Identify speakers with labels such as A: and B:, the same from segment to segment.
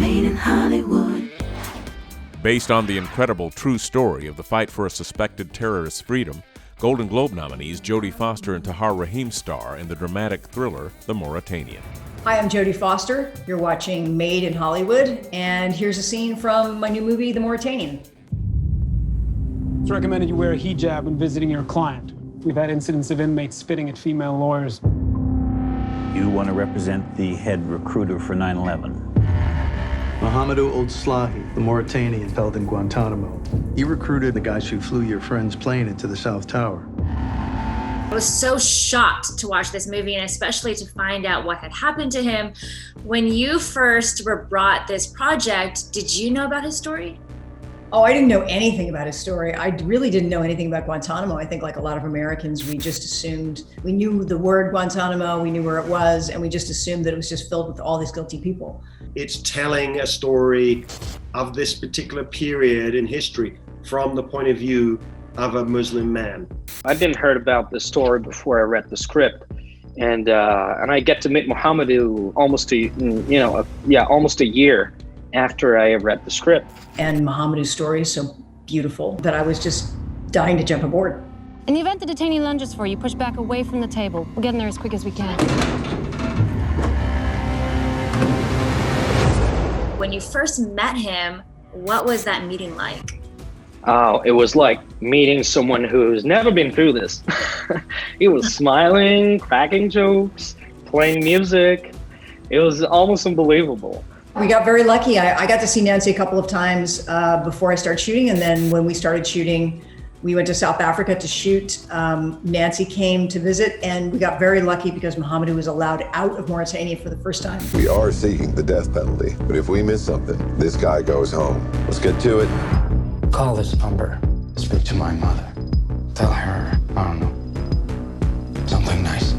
A: Made in Hollywood.
B: Based on the incredible true story of the fight for a suspected terrorist's freedom, Golden Globe nominees Jodie Foster and Tahar Rahim star in the dramatic thriller The Mauritanian.
C: Hi, I'm Jodie Foster. You're watching Made in Hollywood, and here's a scene from my new movie, The Mauritanian.
D: It's recommended you wear a hijab when visiting your client. We've had incidents of inmates spitting at female lawyers.
E: You want to represent the head recruiter for 9/11.
F: Mohamedou Ould Slahi, the Mauritanian held in Guantanamo. He recruited the guys who flew your friend's plane into the South Tower.
G: I was so shocked to watch this movie, and especially to find out what had happened to him. When you first were brought this project, did you know about his story?
C: Oh, I didn't know anything about his story. I really didn't know anything about Guantanamo. I think like a lot of Americans, we just assumed, we knew the word Guantanamo, we knew where it was, and we just assumed that it was just filled with all these guilty people.
H: It's telling a story of this particular period in history from the point of view of a Muslim man.
I: I didn't heard about this story before I read the script, and I get to meet Mohamedou almost a year after I read the script.
C: And Mohamedou's story is so beautiful that I was just dying to jump aboard.
J: In the event the detainee lunges for you, push back away from the table. We'll get in there as quick as we can.
G: When you first met him, what was that meeting like?
I: Oh, it was like meeting someone who's never been through this. He was smiling, cracking jokes, playing music. It was almost unbelievable.
C: We got very lucky. I got to see Nancy a couple of times before I started shooting. And then when we started shooting, we went to South Africa to shoot. Nancy came to visit, and we got very lucky because Mohamedou was allowed out of Mauritania for the first time.
K: We are seeking the death penalty, but if we miss something, this guy goes home. Let's get to it.
L: Call this number. Speak to my mother. Tell her, I don't know, something nice.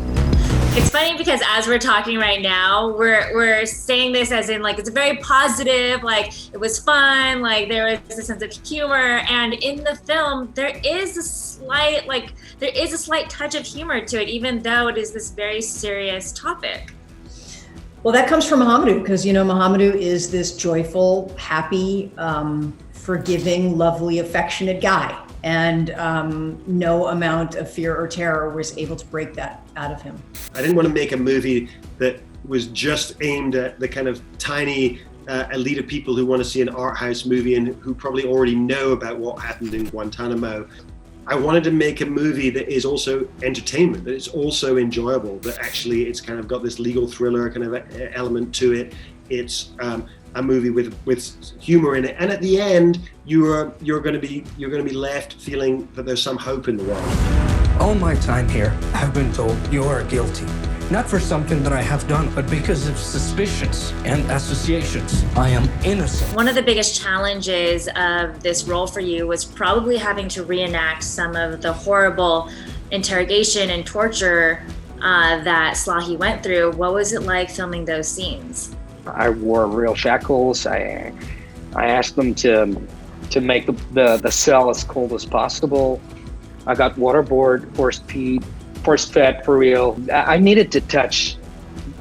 G: It's funny because as we're talking right now, we're saying this as in like it's very positive, like it was fun, like there was a sense of humor, and in the film there is a slight touch of humor to it, even though it is this very serious topic.
C: Well, that comes from Mohamedou because Mohamedou is this joyful, happy, forgiving, lovely, affectionate guy. And no amount of fear or terror was able to break that out of him.
H: I didn't want to make a movie that was just aimed at the kind of tiny elite of people who want to see an art house movie and who probably already know about what happened in Guantanamo. I wanted to make a movie that is also entertainment, that it's also enjoyable, that actually it's kind of got this legal thriller kind of element to it. It's a movie with humor in it, and at the end, you're going to be left feeling that there's some hope in the world.
L: All my time here, I've been told you are guilty. Not for something that I have done, but because of suspicions and associations. I am innocent.
G: One of the biggest challenges of this role for you was probably having to reenact some of the horrible interrogation and torture that Slahi went through. What was it like filming those scenes?
I: I wore real shackles. I asked them to make the cell as cold as possible. I got waterboard, force fed for real. I needed to touch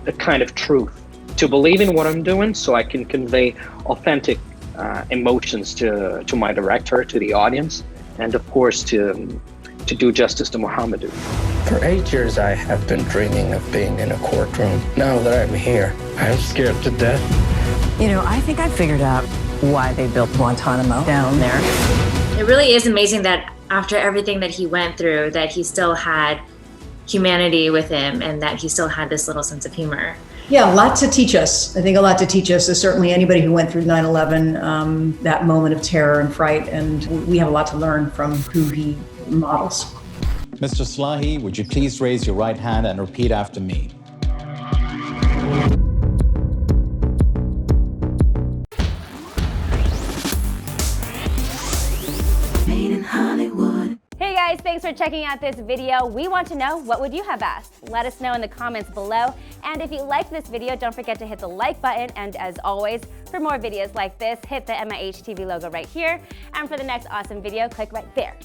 I: the kind of truth, to believe in what I'm doing so I can convey authentic emotions to my director, to the audience, and of course to do justice to Mohamedou.
L: For 8 years, I have been dreaming of being in a courtroom. Now that I'm here, I'm scared to death.
M: I think I figured out why they built Guantanamo down there.
G: It really is amazing that after everything that he went through, that he still had humanity with him and that he still had this little sense of humor.
C: Yeah, a lot to teach us. I think a lot to teach us is certainly anybody who went through 9/11, that moment of terror and fright, and we have a lot to learn from who he models.
N: Mr. Slahi, would you please raise your right hand and repeat after me?
A: Made in Hollywood.
O: Hey guys, thanks for checking out this video. We want to know, what would you have asked? Let us know in the comments below. And if you liked this video, don't forget to hit the like button. And as always, for more videos like this, hit the MIH TV logo right here. And for the next awesome video, click right there.